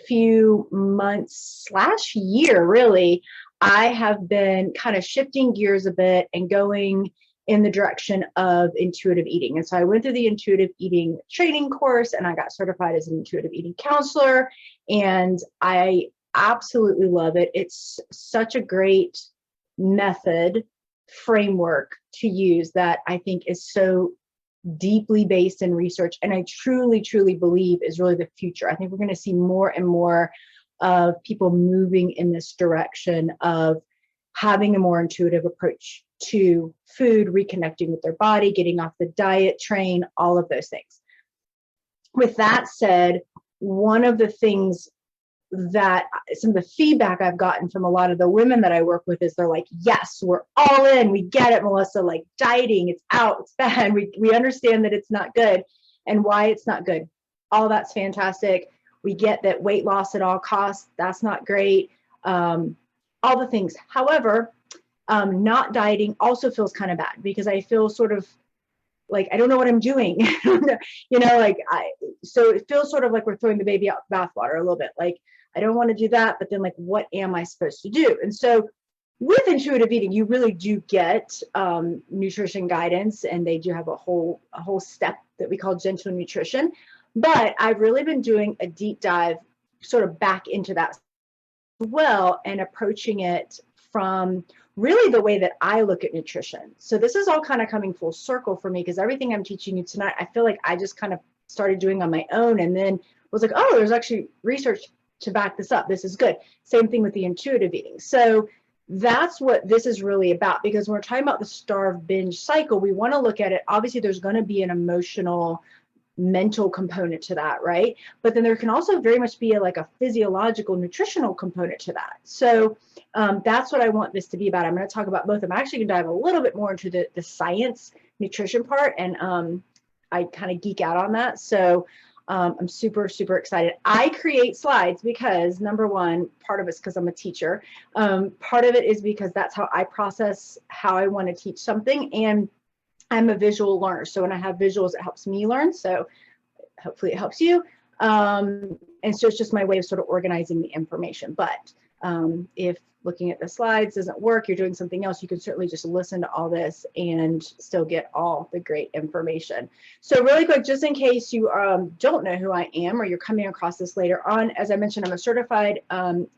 few months slash year, really, I have been kind of shifting gears a bit and going in the direction of intuitive eating. And so I went through the intuitive eating training course and I got certified as an intuitive eating counselor. And I absolutely love it. It's such a great method framework to use that I think is so deeply based in research, and I truly, truly believe is really the future. I think we're going to see more and more of people moving in this direction of having a more intuitive approach to food, reconnecting with their body, getting off the diet train, all of those things. With that said, one of the things that some of the feedback I've gotten from a lot of the women that I work with is they're like, yes, we're all in. We get it, Melissa, like dieting, it's out, it's bad. We understand that it's not good and why it's not good. All that's fantastic. We get that weight loss at all costs, that's not great. All the things. However, not dieting also feels kind of bad because I feel sort of like, I don't know what I'm doing, so it feels sort of like we're throwing the baby out with bathwater a little bit. Like, I don't want to do that, but then like, what am I supposed to do? And so with intuitive eating, you really do get nutrition guidance, and they do have a whole step that we call gentle nutrition. But I've really been doing a deep dive sort of back into that as well, and approaching it from really the way that I look at nutrition. So this is all kind of coming full circle for me, because everything I'm teaching you tonight, I feel like I just kind of started doing on my own and then was like, oh, there's actually research to back this up. This is good. Same thing with the intuitive eating. So that's what this is really about, because when we're talking about the starve-binge cycle, we want to look at it. Obviously, there's going to be an emotional, mental component to that, right? But then there can also very much be like a physiological, nutritional component to that. So that's what I want this to be about. I'm going to talk about both. I'm actually going to dive a little bit more into the science nutrition part, and I kind of geek out on that. So I'm super, super excited. I create slides because, number one, part of it's because I'm a teacher. Part of it is because that's how I process how I want to teach something. And I'm a visual learner. So when I have visuals, it helps me learn. So hopefully it helps you. And so it's just my way of sort of organizing the information. But if looking at the slides doesn't work, you're doing something else, you can certainly just listen to all this and still get all the great information. So really quick, just in case you don't know who I am, or you're coming across this later on, as I mentioned, I'm a certified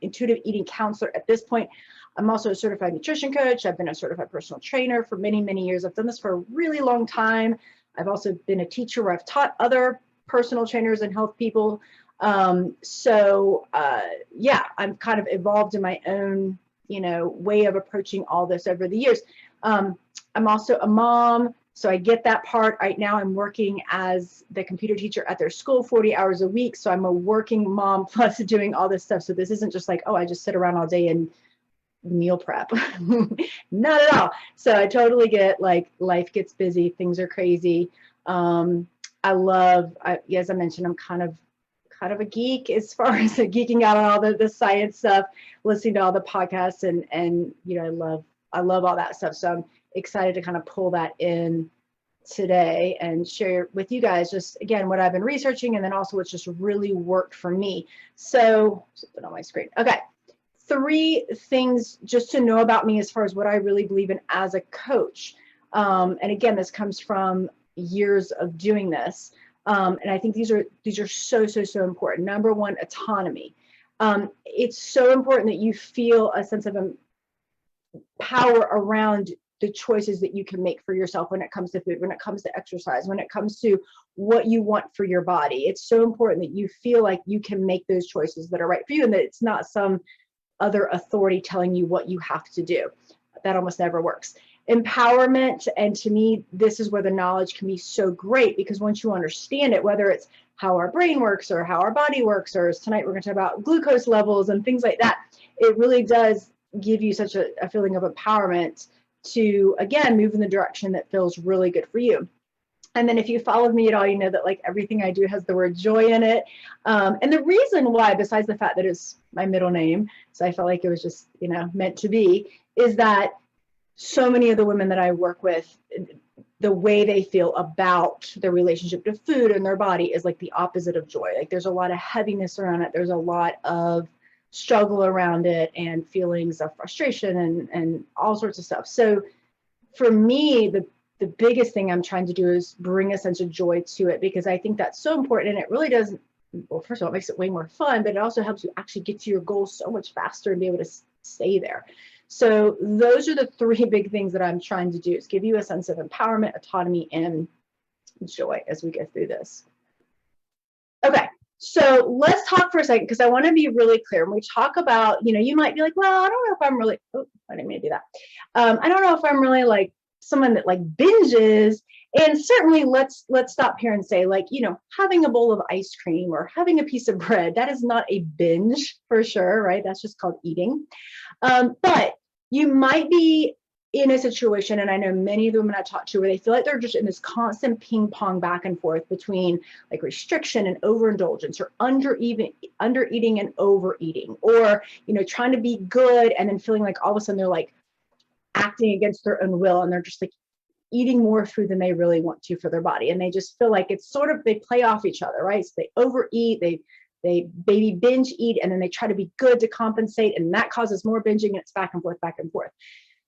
intuitive eating counselor at this point. I'm also a certified nutrition coach. I've been a certified personal trainer for many, many years. I've done this for a really long time. I've also been a teacher where I've taught other personal trainers and health people. Yeah, I'm kind of evolved in my own, way of approaching all this over the years. I'm also a mom, so I get that part. Right now I'm working as the computer teacher at their school 40 hours a week. So I'm a working mom plus doing all this stuff. So this isn't just like, oh, I just sit around all day and meal prep. Not at all. So I totally get, like, life gets busy, things are crazy. As I mentioned, I'm kind of a geek as far as geeking out on all the science stuff, listening to all the podcasts, and I love all that stuff. So I'm excited to kind of pull that in today and share with you guys just, again, what I've been researching, and then also what's just really worked for me. So just put it on my screen. Okay. 3 things just to know about me as far as what I really believe in as a coach. And again, this comes from years of doing this. And I think these are so important. Number one, autonomy. It's so important that you feel a sense of power around the choices that you can make for yourself when it comes to food, when it comes to exercise, when it comes to what you want for your body. It's so important that you feel like you can make those choices that are right for you, and that it's not some other authority telling you what you have to do. That almost never works. Empowerment, and to me, this is where the knowledge can be so great, because once you understand it, whether it's how our brain works or how our body works, or as tonight we're going to talk about glucose levels and things like that, it really does give you such a feeling of empowerment to, again, move in the direction that feels really good for you. And then if you followed me at all, you know that, like, everything I do has the word joy in it. And the reason why, besides the fact that it's my middle name, so I felt like it was just, meant to be, is that so many of the women that I work with, the way they feel about their relationship to food and their body is like the opposite of joy. Like there's a lot of heaviness around it. There's a lot of struggle around it and feelings of frustration and all sorts of stuff. So for me, the biggest thing I'm trying to do is bring a sense of joy to it, because I think that's so important. And it really doesn't, well, first of all, it makes it way more fun, but it also helps you actually get to your goals so much faster and be able to stay there. So those are the three big things that I'm trying to do, is give you a sense of empowerment, autonomy, and joy as we get through this. Okay, so let's talk for a second, because I want to be really clear. When we talk about, you might be like, well, I don't know if I'm really, I didn't mean to do that. I don't know if I'm really like someone that like binges. And certainly let's stop here and say, like, having a bowl of ice cream or having a piece of bread, that is not a binge for sure, right? That's just called eating. But you might be in a situation, and I know many of the women I talk to, where they feel like they're just in this constant ping pong back and forth between like restriction and overindulgence, or undereating and overeating, or, trying to be good and then feeling like all of a sudden they're like acting against their own will, and they're just like eating more food than they really want to for their body. And they just feel like it's sort of, they play off each other, right? So they overeat, they baby binge eat, and then they try to be good to compensate, and that causes more binging, and it's back and forth, back and forth.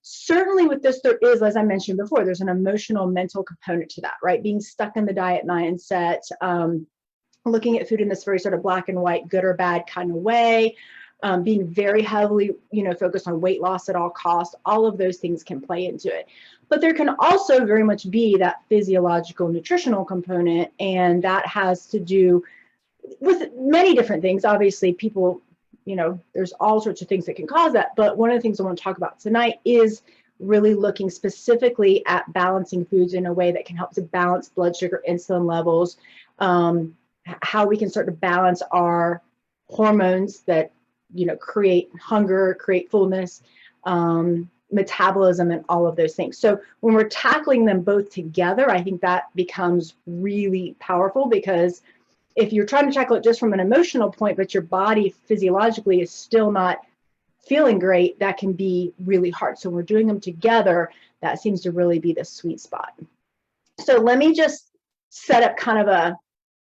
Certainly with this, there is, as I mentioned before, there's an emotional, mental component to that, right? Being stuck in the diet mindset, looking at food in this very sort of black and white, good or bad kind of way, being very heavily, focused on weight loss at all costs. All of those things can play into it. But there can also very much be that physiological, nutritional component, and that has to do with many different things. Obviously, people, there's all sorts of things that can cause that. But one of the things I want to talk about tonight is really looking specifically at balancing foods in a way that can help to balance blood sugar, insulin levels, how we can start to balance our hormones that, create hunger, create fullness, metabolism, and all of those things. So when we're tackling them both together, I think that becomes really powerful, because if you're trying to tackle it just from an emotional point, but your body physiologically is still not feeling great, that can be really hard. So we're doing them together. That seems to really be the sweet spot. So let me just set up kind of a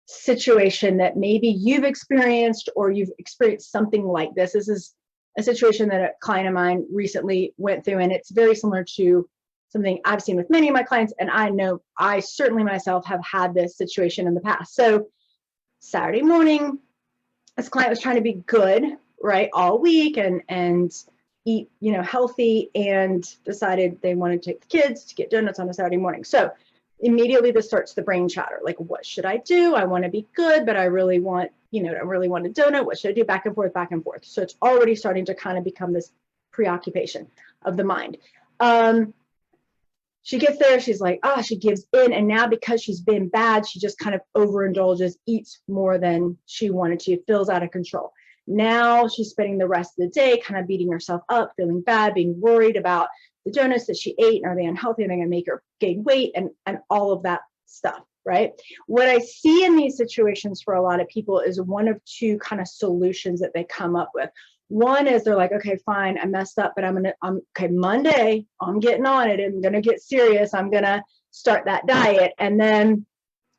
situation that maybe you've experienced, or you've experienced something like this. This is a situation that a client of mine recently went through, and it's very similar to something I've seen with many of my clients. And I know I certainly myself have had this situation in the past. So Saturday morning, this client was trying to be good, right, all week and eat, healthy, and decided they wanted to take the kids to get donuts on a Saturday morning. So immediately this starts the brain chatter. Like, what should I do? I want to be good, but I really want, I really want a donut. What should I do? Back and forth, back and forth. So it's already starting to kind of become this preoccupation of the mind. She gets there, she's like, she gives in. And now because she's been bad, she just kind of overindulges, eats more than she wanted to, feels out of control. Now she's spending the rest of the day kind of beating herself up, feeling bad, being worried about the donuts that she ate, and are they unhealthy? Are they going to make her gain weight, and all of that stuff, right? What I see in these situations for a lot of people is one of two kind of solutions that they come up with. One is they're like, okay, fine, I messed up, but okay, Monday, I'm getting on it. I'm going to get serious. I'm going to start that diet. And then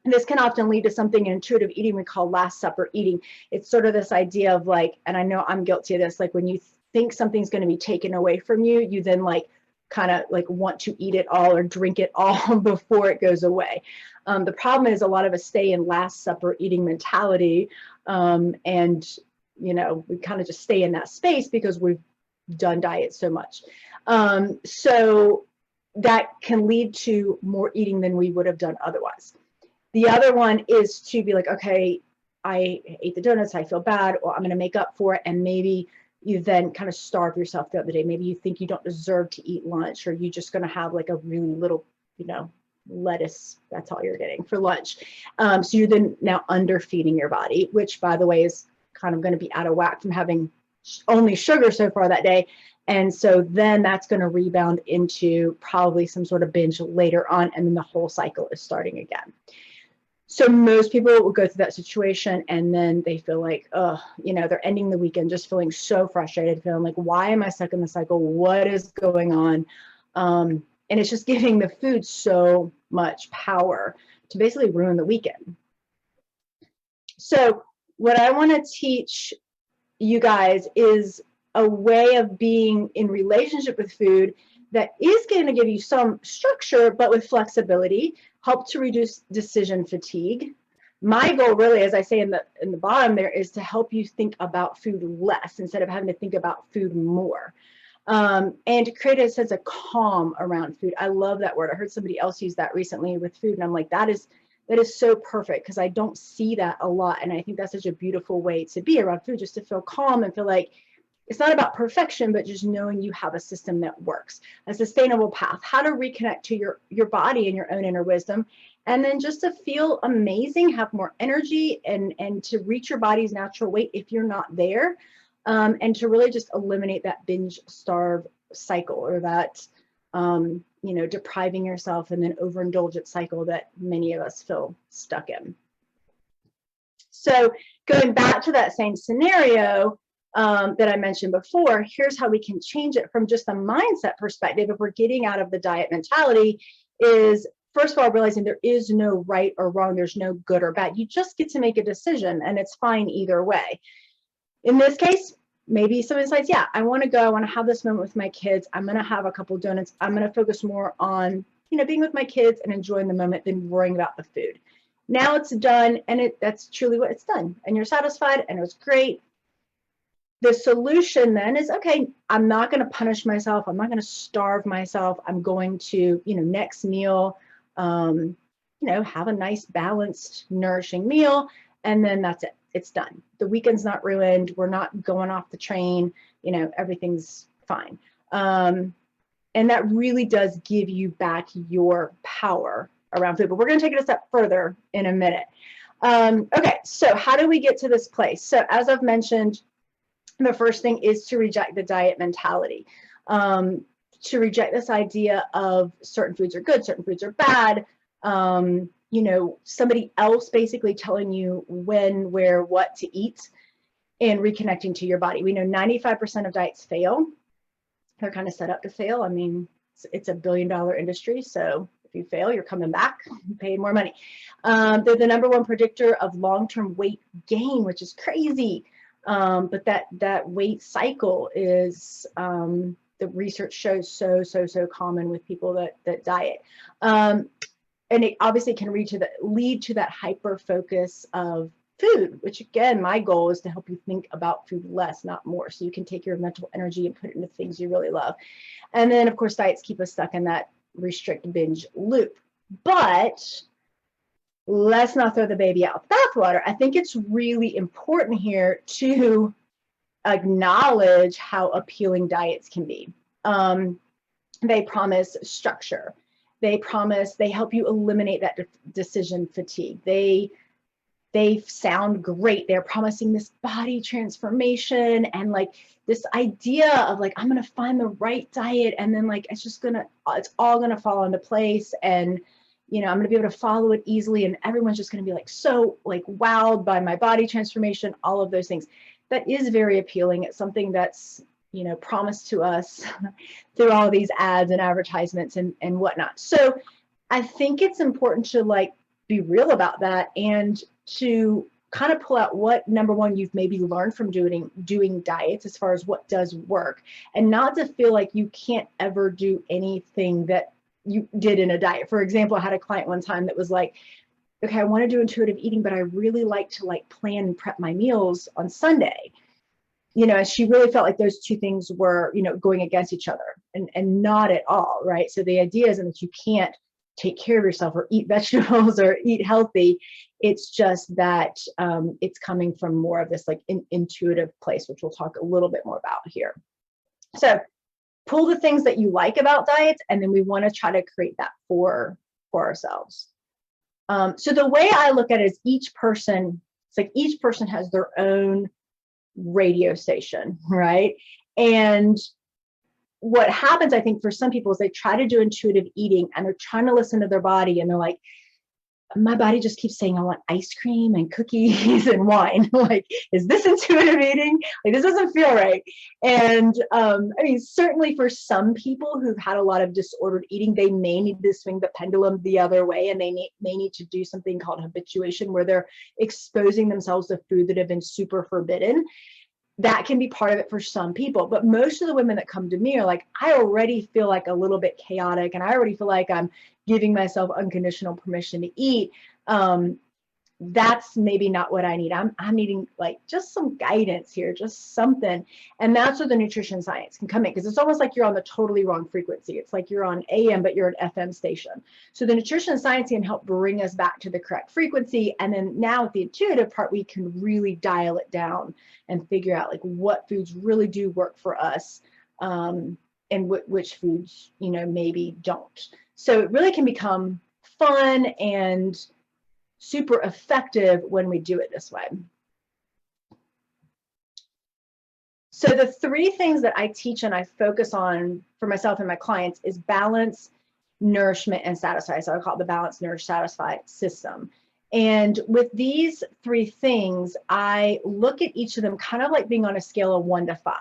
this can often lead to something in intuitive eating we call Last Supper eating. It's sort of this idea of like, and I know I'm guilty of this, like when you think something's going to be taken away from you, you then like kind of like want to eat it all or drink it all before it goes away. The problem is a lot of us stay in Last Supper eating mentality, and we kind of just stay in that space because we've done diet so much. So that can lead to more eating than we would have done otherwise. The other one is to be like, okay, I ate the donuts, I feel bad, or I'm going to make up for it. And maybe you then kind of starve yourself the other day. Maybe you think you don't deserve to eat lunch, or you're just going to have like a really little, lettuce, that's all you're getting for lunch. So you're then now underfeeding your body, which by the way is kind of going to be out of whack from having only sugar so far that day. And so then that's going to rebound into probably some sort of binge later on, and then the whole cycle is starting again. So most people will go through that situation, and then they feel like, they're ending the weekend just feeling so frustrated, feeling like, why am I stuck in the cycle? What is going on? And it's just giving the food so much power to basically ruin the weekend. So what I want to teach you guys is a way of being in relationship with food that is going to give you some structure, but with flexibility, help to reduce decision fatigue. My goal really, as I say in the bottom there, is to help you think about food less instead of having to think about food more. And to create a sense of calm around food. I love that word. I heard somebody else use that recently with food, and I'm like, that is so perfect, because I don't see that a lot. And I think that's such a beautiful way to be around food, just to feel calm and feel like it's not about perfection, but just knowing you have a system that works, a sustainable path, how to reconnect to your body and your own inner wisdom. And then just to feel amazing, have more energy, and to reach your body's natural weight if you're not there. And to really just eliminate that binge starve cycle, or that, depriving yourself and then overindulgent cycle that many of us feel stuck in. So going back to that same scenario that I mentioned before, here's how we can change it from just a mindset perspective. If we're getting out of the diet mentality, is first of all, realizing there is no right or wrong. There's no good or bad. You just get to make a decision, and it's fine either way. In this case, maybe someone decides, yeah, I want to go, I want to have this moment with my kids. I'm going to have a couple donuts. I'm going to focus more on, being with my kids and enjoying the moment than worrying about the food. Now it's done, and that's truly what it's done. And you're satisfied, and it was great. The solution then is, okay, I'm not going to punish myself. I'm not going to starve myself. I'm going to, next meal, have a nice, balanced, nourishing meal. And then that's it. It's done. The weekend's not ruined. We're not going off the train. Everything's fine. And that really does give you back your power around food. But we're going to take it a step further in a minute. Okay, so how do we get to this place? So as I've mentioned, the first thing is to reject the diet mentality. To reject this idea of certain foods are good, certain foods are bad. Somebody else basically telling you when, where, what to eat, and reconnecting to your body. We know 95% of diets fail. They're kind of set up to fail. I mean, it's $1 billion industry. So if you fail, you're coming back, paying more money. They're the #1 predictor of long-term weight gain, which is crazy. But that weight cycle is, the research shows so common with people that diet. And it obviously can lead to that hyper focus of food, which again, my goal is to help you think about food less, not more. So you can take your mental energy and put it into things you really love. And then of course, diets keep us stuck in that restrict binge loop. But let's not throw the baby out with the bathwater. I think it's really important here to acknowledge how appealing diets can be. They promise structure. They help you eliminate that decision fatigue. They sound great. They're promising this body transformation and like this idea of like, I'm going to find the right diet. And then like, it's all going to fall into place. And, I'm going to be able to follow it easily. And everyone's just going to be like, so like wowed by my body transformation, all of those things. That is very appealing. It's something that's, promised to us through all these ads and advertisements and whatnot. So I think it's important to like be real about that and to kind of pull out what, #1, you've maybe learned from doing diets as far as what does work, and not to feel like you can't ever do anything that you did in a diet. For example, I had a client one time that was like, okay, I want to do intuitive eating, but I really like to like plan and prep my meals on Sunday. She really felt like those two things were, going against each other, and not at all, right? So the idea isn't that you can't take care of yourself or eat vegetables or eat healthy. It's just that it's coming from more of this like intuitive place, which we'll talk a little bit more about here. So pull the things that you like about diets, and then we want to try to create that for ourselves. So the way I look at it is each person has their own radio station, right? And what happens, I think, for some people is they try to do intuitive eating and they're trying to listen to their body, and they're like, my body just keeps saying, I want ice cream and cookies and wine. Like, is this intuitive eating? Like, this doesn't feel right. And I mean, certainly for some people who've had a lot of disordered eating, they may need to swing the pendulum the other way, and they may need to do something called habituation, where they're exposing themselves to food that have been super forbidden. That can be part of it for some people, but most of the women that come to me are like, I already feel like a little bit chaotic, and I already feel like I'm giving myself unconditional permission to eat. That's maybe not what I need. I'm needing like just some guidance here, just something. And that's where the nutrition science can come in, because it's almost like you're on the totally wrong frequency. It's like you're on AM, but you're an FM station. So the nutrition science can help bring us back to the correct frequency. And then now with the intuitive part, we can really dial it down and figure out like what foods really do work for us, and which foods, you know, maybe don't. So it really can become fun and super effective when we do it this way. So the three things that I teach and I focus on for myself and my clients is balance, nourishment, and satisfy. So I call it the balance, nourish, satisfy system. And with these three things, I look at each of them kind of like being on a scale of 1 to 5.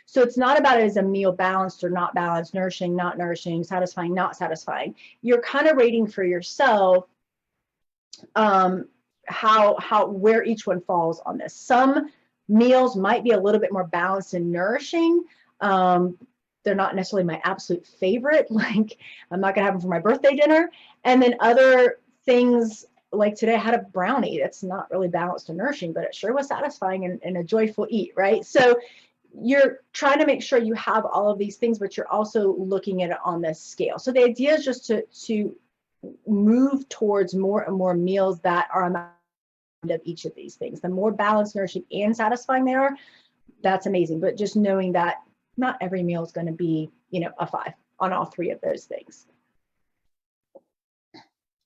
So it's not about it as a meal balanced or not balanced, nourishing, not nourishing, satisfying, not satisfying. You're kind of rating for yourself where each one falls on this. Some meals might be a little bit more balanced and nourishing. They're not necessarily my absolute favorite. Like, I'm not gonna have them for my birthday dinner. And then other things, like today I had a brownie. It's not really balanced and nourishing, but it sure was satisfying and a joyful eat, right? So you're trying to make sure you have all of these things, but you're also looking at it on this scale. So the idea is just to move towards more and more meals that are amount of each of these things. The more balanced, nourishing, and satisfying they are, that's amazing. But just knowing that not every meal is going to be, you know, a 5 on all three of those things.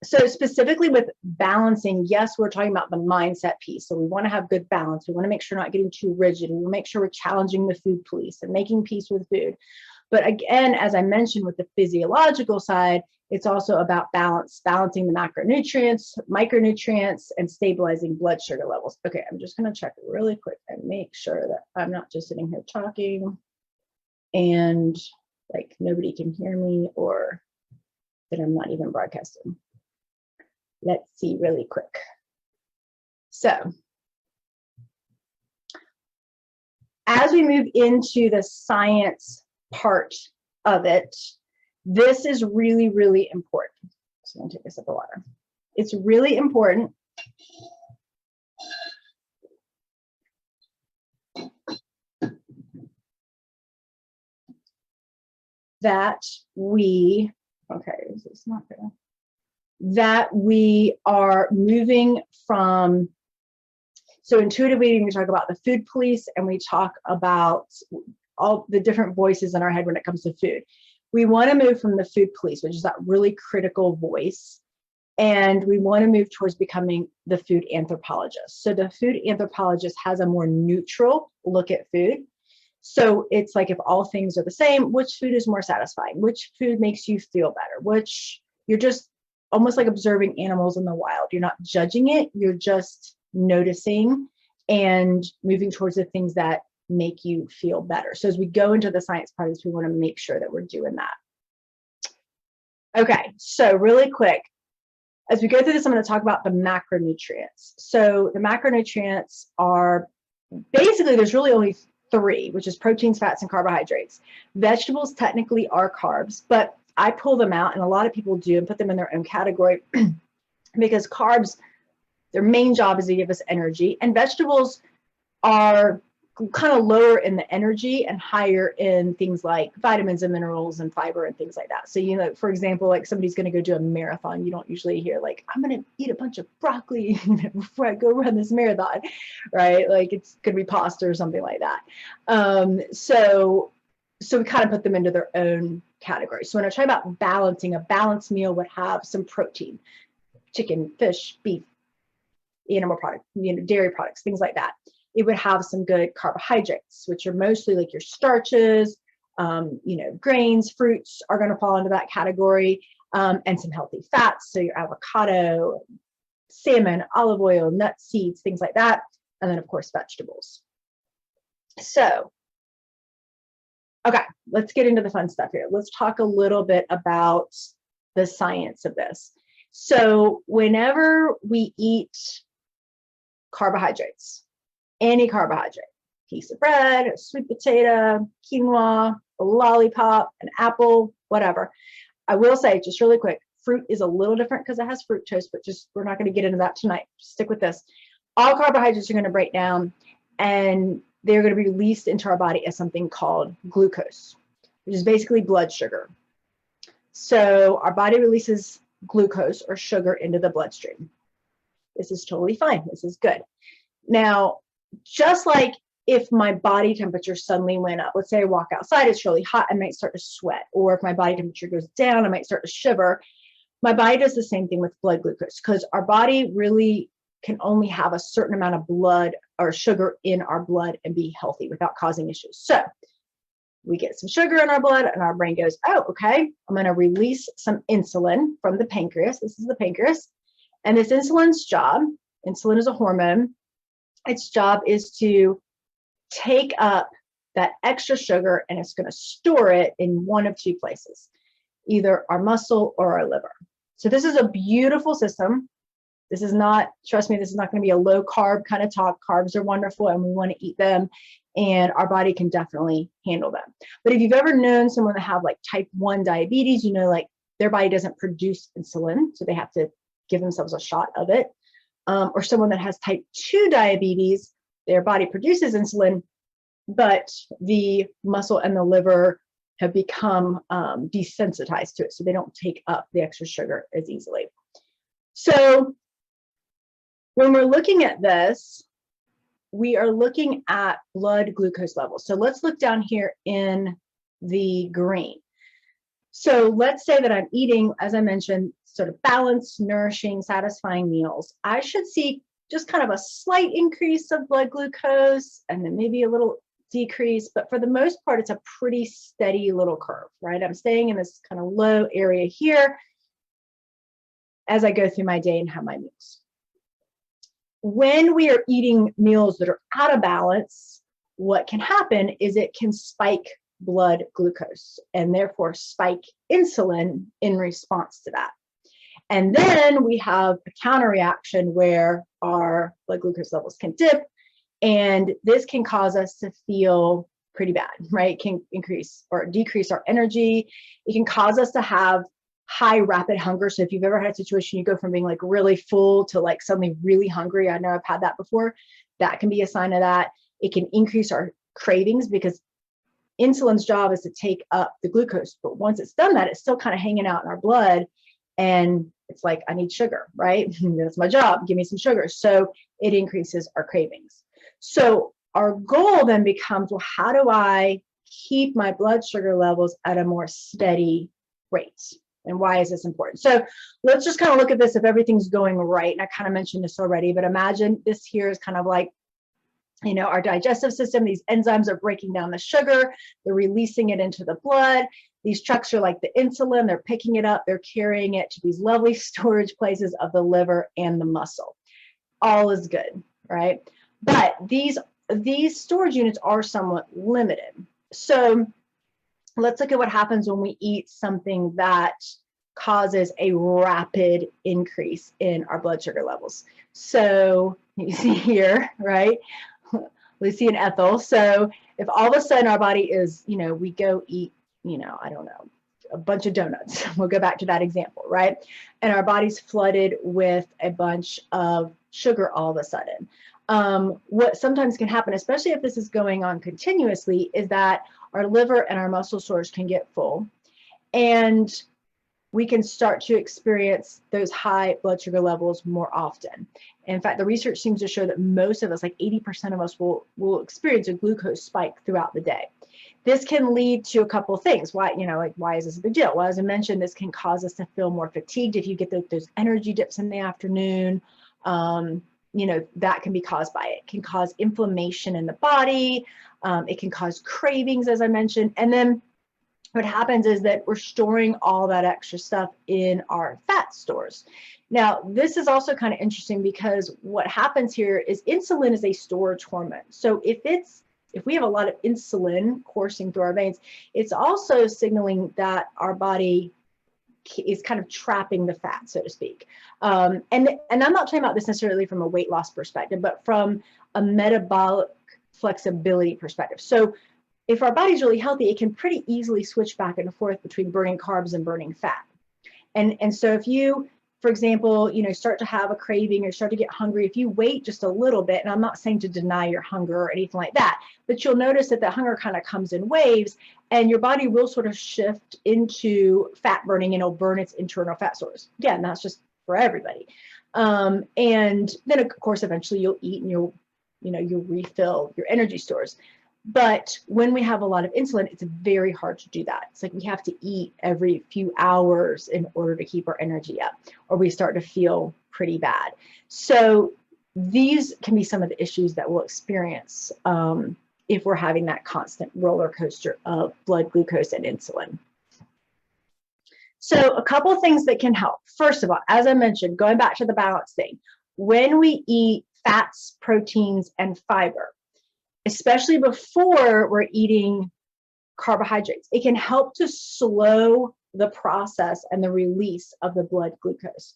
So specifically with balancing, yes, we're talking about the mindset piece. So we want to have good balance. We want to make sure we're not getting too rigid. We want to make sure we're challenging the food police and making peace with food. But again, as I mentioned with the physiological side, it's also about balancing the macronutrients, micronutrients, and stabilizing blood sugar levels. Okay, I'm just going to check really quick and make sure that I'm not just sitting here talking and like nobody can hear me, or that I'm not even broadcasting. Let's see really quick. So as we move into the science part of it, this is really, really important. So I'm going to take a sip of water. It's really important that we, okay, is this not good? That we are moving from, so intuitive eating, we talk about the food police, and we talk about all the different voices in our head when it comes to food. We want to move from the food police, which is that really critical voice, and we want to move towards becoming the food anthropologist. So the food anthropologist has a more neutral look at food. So it's like, if all things are the same, which food is more satisfying? Which food makes you feel better? Which, you're just almost like observing animals in the wild. You're not judging it, you're just noticing and moving towards the things that make you feel better. So as we go into the science part of this, we want to make sure that we're doing that. Okay, so really quick, as we go through this, I'm going to talk about the macronutrients. So the macronutrients are basically, there's really only 3, which is proteins, fats, and carbohydrates. Vegetables technically are carbs, but I pull them out, and a lot of people do, and put them in their own category because carbs, their main job is to give us energy, and vegetables are kind of lower in the energy and higher in things like vitamins and minerals and fiber and things like that. So, you know, for example, like somebody's going to go do a marathon, you don't usually hear like, I'm going to eat a bunch of broccoli before I go run this marathon, right? Like, it's going to be pasta or something like that. So we kind of put them into their own category. So when I try about balancing, a balanced meal would have some protein, chicken, fish, beef, animal product, you know, dairy products, things like that. It would have some good carbohydrates, which are mostly like your starches, you know, grains, fruits are going to fall into that category, and some healthy fats. So your avocado, salmon, olive oil, nuts, seeds, things like that. And then of course, vegetables. So, okay, let's get into the fun stuff here. Let's talk a little bit about the science of this. So whenever we eat carbohydrates, any carbohydrate, piece of bread, a sweet potato, quinoa, a lollipop, an apple, whatever. I will say, just really quick, fruit is a little different because it has fructose, but just we're not going to get into that tonight. Just stick with this. All carbohydrates are going to break down and they're going to be released into our body as something called glucose, which is basically blood sugar. So our body releases glucose or sugar into the bloodstream. This is totally fine. This is good. Now, just like if my body temperature suddenly went up, let's say I walk outside, it's really hot, I might start to sweat. Or if my body temperature goes down, I might start to shiver. My body does the same thing with blood glucose because our body really can only have a certain amount of blood or sugar in our blood and be healthy without causing issues. So we get some sugar in our blood and our brain goes, oh, okay, I'm going to release some insulin from the pancreas. This is the pancreas. And this insulin's job, insulin is a hormone, its job is to take up that extra sugar and it's going to store it in one of two places, either our muscle or our liver. So this is a beautiful system. This is not, trust me, this is not going to be a low carb kind of talk. Carbs are wonderful and we want to eat them and our body can definitely handle them. But if you've ever known someone that have like type 1 diabetes, you know, like their body doesn't produce insulin, so they have to give themselves a shot of it. Or someone that has type 2 diabetes, their body produces insulin, but the muscle and the liver have become desensitized to it, so they don't take up the extra sugar as easily. So when we're looking at this, we are looking at blood glucose levels. So let's look down here in the green. So let's say that I'm eating, as I mentioned, sort of balanced, nourishing, satisfying meals. I should see just kind of a slight increase of blood glucose and then maybe a little decrease, but for the most part, it's a pretty steady little curve, right? I'm staying in this kind of low area here as I go through my day and have my meals. When we are eating meals that are out of balance, what can happen is it can spike blood glucose and therefore spike insulin in response to that. And then we have a counter reaction where our blood glucose levels can dip, and this can cause us to feel pretty bad, right? It can increase or decrease our energy. It can cause us to have high rapid hunger. So if you've ever had a situation, you go from being like really full to like suddenly really hungry. I know I've had that before. That can be a sign of that. It can increase our cravings because insulin's job is to take up the glucose, but once it's done that, it's still kind of hanging out in our blood. And it's like, I need sugar, right? That's my job. Give me some sugar. So it increases our cravings. So our goal then becomes, well, how do I keep my blood sugar levels at a more steady rate? And why is this important? So let's just kind of look at this if everything's going right. And I kind of mentioned this already, but imagine this here is kind of like, you know, our digestive system. These enzymes are breaking down the sugar. They're releasing it into the blood. These trucks are like the insulin. They're picking it up. They're carrying it to these lovely storage places of the liver and the muscle. All is good, right? But these storage units are somewhat limited. So let's look at what happens when we eat something that causes a rapid increase in our blood sugar levels. So you see here, right? Lucy and Ethel. So if all of a sudden our body is, you know, we go eat, you know, I don't know, a bunch of donuts. We'll go back to that example, right? And our body's flooded with a bunch of sugar all of a sudden. What sometimes can happen, especially if this is going on continuously, is that our liver and our muscle stores can get full and we can start to experience those high blood sugar levels more often. In fact, the research seems to show that most of us, like 80% of us, will experience a glucose spike throughout the day. This can lead to a couple of things. Why, you know, like, why is this a big deal? Well, as I mentioned, this can cause us to feel more fatigued if you get those energy dips in the afternoon. You know, that can be caused by it. It can cause inflammation in the body. It can cause cravings, as I mentioned. And then what happens is that we're storing all that extra stuff in our fat stores. Now, this is also kind of interesting because what happens here is insulin is a storage hormone. So if we have a lot of insulin coursing through our veins, it's also signaling that our body is kind of trapping the fat, so to speak. And I'm not talking about this necessarily from a weight loss perspective, but from a metabolic flexibility perspective. So if our body's really healthy, it can pretty easily switch back and forth between burning carbs and burning fat. And so if you, for example, start to have a craving or start to get hungry, if you wait just a little bit, and I'm not saying to deny your hunger or anything like that, but you'll notice that the hunger kind of comes in waves and your body will sort of shift into fat burning and it'll burn its internal fat stores. Again, that's just for everybody. And then of course, eventually you'll eat and you'll refill your energy stores. But when we have a lot of insulin, it's very hard to do that. It's like we have to eat every few hours in order to keep our energy up, or we start to feel pretty bad. So these can be some of the issues that we'll experience if we're having that constant roller coaster of blood glucose and insulin. So a couple of things that can help. First of all, as I mentioned, going back to the balance thing, when we eat fats, proteins, and fiber, especially before we're eating carbohydrates, it can help to slow the process and the release of the blood glucose.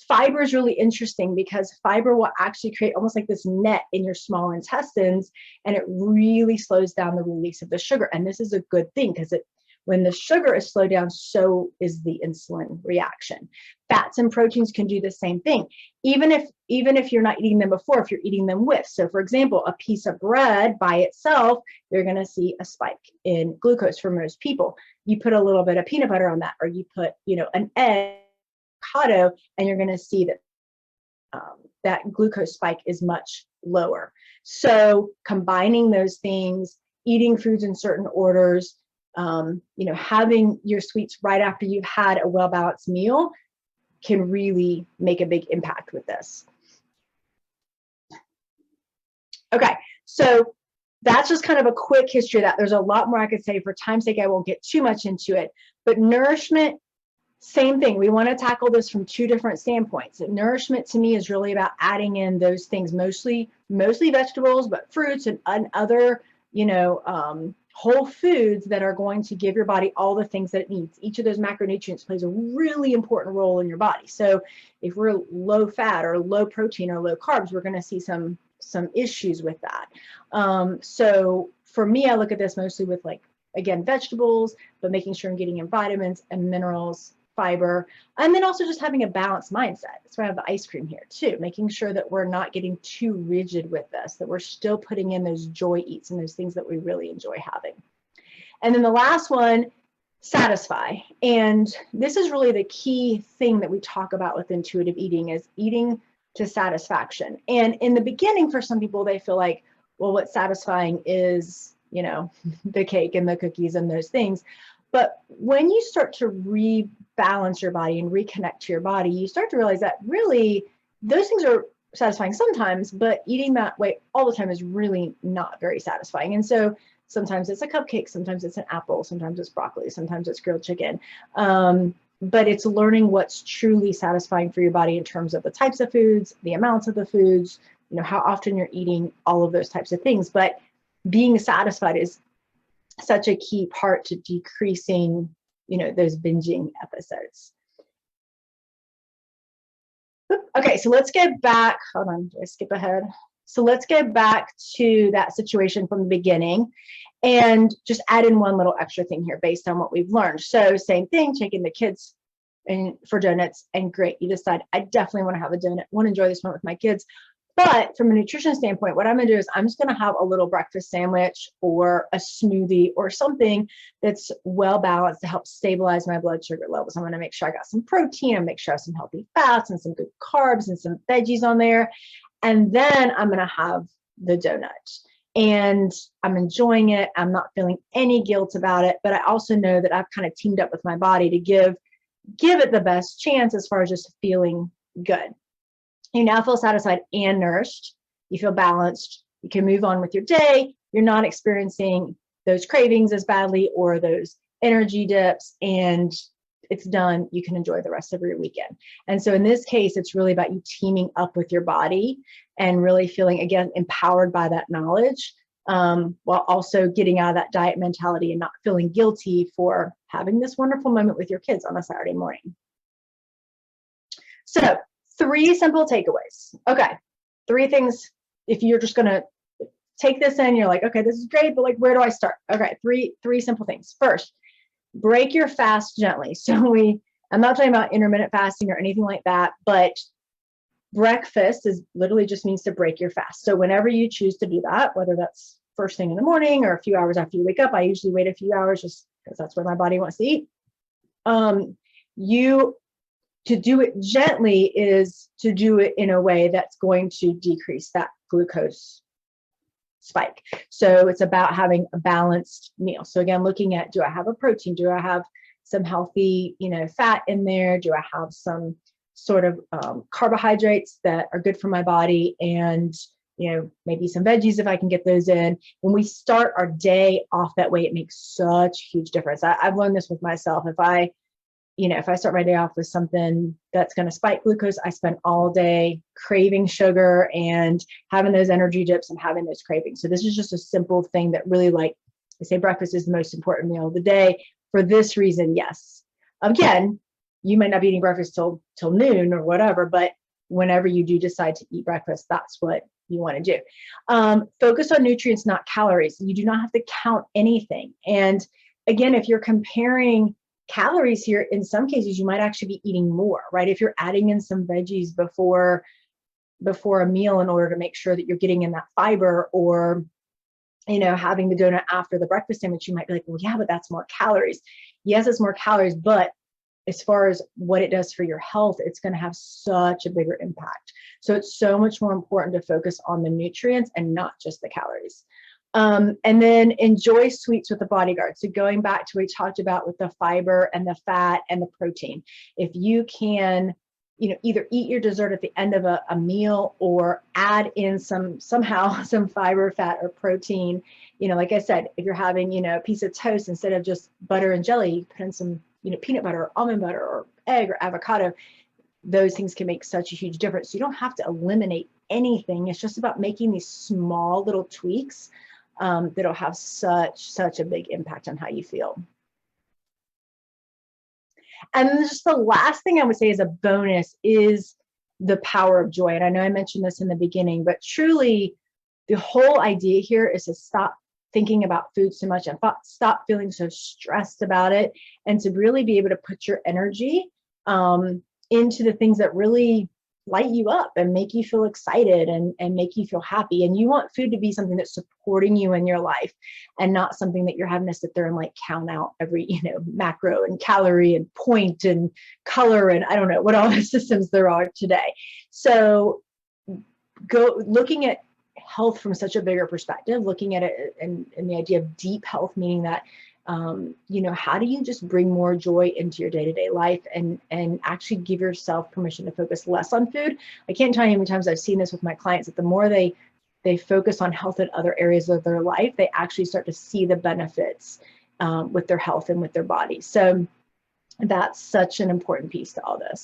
Fiber is really interesting because fiber will actually create almost like this net in your small intestines, and it really slows down the release of the sugar. And this is a good thing because when the sugar is slowed down, so is the insulin reaction. Fats and proteins can do the same thing, even if you're not eating them before, if you're eating them with. So for example, a piece of bread by itself, you're going to see a spike in glucose for most people. You put a little bit of peanut butter on that, or you put, an egg, avocado, and you're going to see that that glucose spike is much lower. So combining those things, eating foods in certain orders, having your sweets right after you've had a well-balanced meal can really make a big impact with this. Okay, so that's just kind of a quick history of that. There's a lot more I could say. For time's sake, I won't get too much into it. But nourishment, same thing. We want to tackle this from two different standpoints. And nourishment to me is really about adding in those things, mostly vegetables, but fruits and other, whole foods that are going to give your body all the things that it needs. Each of those macronutrients plays a really important role in your body. So if we're low fat or low protein or low carbs, we're going to see some issues with that. So for me, I look at this mostly with, like, again, vegetables, but making sure I'm getting in vitamins and minerals, fiber, and then also just having a balanced mindset. That's why I have the ice cream here too, making sure that we're not getting too rigid with this, that we're still putting in those joy eats and those things that we really enjoy having. And then the last one, satisfy. And this is really the key thing that we talk about with intuitive eating, is eating to satisfaction. And in the beginning, for some people, they feel like, well, what's satisfying is, the cake and the cookies and those things. But when you start to rebalance your body and reconnect to your body, you start to realize that really those things are satisfying sometimes, but eating that way all the time is really not very satisfying. And so sometimes it's a cupcake, sometimes it's an apple, sometimes it's broccoli, sometimes it's grilled chicken. But it's learning what's truly satisfying for your body in terms of the types of foods, the amounts of the foods, how often you're eating, all of those types of things. But being satisfied is such a key part to decreasing, those binging episodes. Okay, so let's get back. Hold on, did I skip ahead? So let's get back to that situation from the beginning and just add in one little extra thing here based on what we've learned. So same thing, taking the kids for donuts, and great, you decide, I definitely want to have a donut, want to enjoy this one with my kids. But from a nutrition standpoint, what I'm going to do is I'm just going to have a little breakfast sandwich or a smoothie or something that's well balanced to help stabilize my blood sugar levels. I'm going to make sure I got some protein and make sure I have some healthy fats and some good carbs and some veggies on there. And then I'm going to have the donut. And I'm enjoying it. I'm not feeling any guilt about it. But I also know that I've kind of teamed up with my body to give it the best chance as far as just feeling good. You now feel satisfied and nourished. You feel balanced. You can move on with your day. You're not experiencing those cravings as badly or those energy dips, and it's done. You can enjoy the rest of your weekend. And so in this case, it's really about you teaming up with your body and really feeling, again, empowered by that knowledge, while also getting out of that diet mentality and not feeling guilty for having this wonderful moment with your kids on a Saturday morning. So 3 simple takeaways. Okay, 3 things. If you're just going to take this in, you're like, okay, this is great, but like, where do I start? Okay, three simple things. First, break your fast gently. So I'm not talking about intermittent fasting or anything like that, but breakfast is literally just means to break your fast. So whenever you choose to do that, whether that's first thing in the morning or a few hours after you wake up, I usually wait a few hours just because that's when my body wants to eat. To do it gently is to do it in a way that's going to decrease that glucose spike. So it's about having a balanced meal. So again, looking at, do I have a protein? Do I have some healthy, fat in there? Do I have some sort of carbohydrates that are good for my body? And, maybe some veggies if I can get those in. When we start our day off that way, it makes such a huge difference. I've learned this with myself. If I start my day off with something that's going to spike glucose, I spend all day craving sugar and having those energy dips and having those cravings. So this is just a simple thing that really, like I say, breakfast is the most important meal of the day. For this reason, yes. Again, you might not be eating breakfast till noon or whatever, but whenever you do decide to eat breakfast, that's what you want to do. Focus on nutrients, not calories. You do not have to count anything. And again, if you're comparing calories here, in some cases, you might actually be eating more, right? If you're adding in some veggies before a meal in order to make sure that you're getting in that fiber, or, having the donut after the breakfast sandwich, you might be like, well, yeah, but that's more calories. Yes, it's more calories, but as far as what it does for your health, it's going to have such a bigger impact. So it's so much more important to focus on the nutrients and not just the calories. And then enjoy sweets with the bodyguard. So going back to what we talked about with the fiber and the fat and the protein, if you can, either eat your dessert at the end of a meal or add in somehow some fiber, fat, or protein, like I said, if you're having, a piece of toast, instead of just butter and jelly, you put in some, peanut butter or almond butter or egg or avocado. Those things can make such a huge difference. So you don't have to eliminate anything. It's just about making these small little tweaks that'll have such a big impact on how you feel. And then just the last thing I would say as a bonus is the power of joy. And I know I mentioned this in the beginning, but truly the whole idea here is to stop thinking about food so much and stop feeling so stressed about it, and to really be able to put your energy into the things that really light you up and make you feel excited and make you feel happy. And you want food to be something that's supporting you in your life, and not something that you're having to sit there and like count out every, macro and calorie and point and color and I don't know what all the systems there are today. So go looking at health from such a bigger perspective, looking at it and the idea of deep health, meaning that how do you just bring more joy into your day-to-day life and actually give yourself permission to focus less on food. I can't tell you how many times I've seen this with my clients, that the more they focus on health in other areas of their life, they actually start to see the benefits with their health and with their body. So that's such an important piece to all this.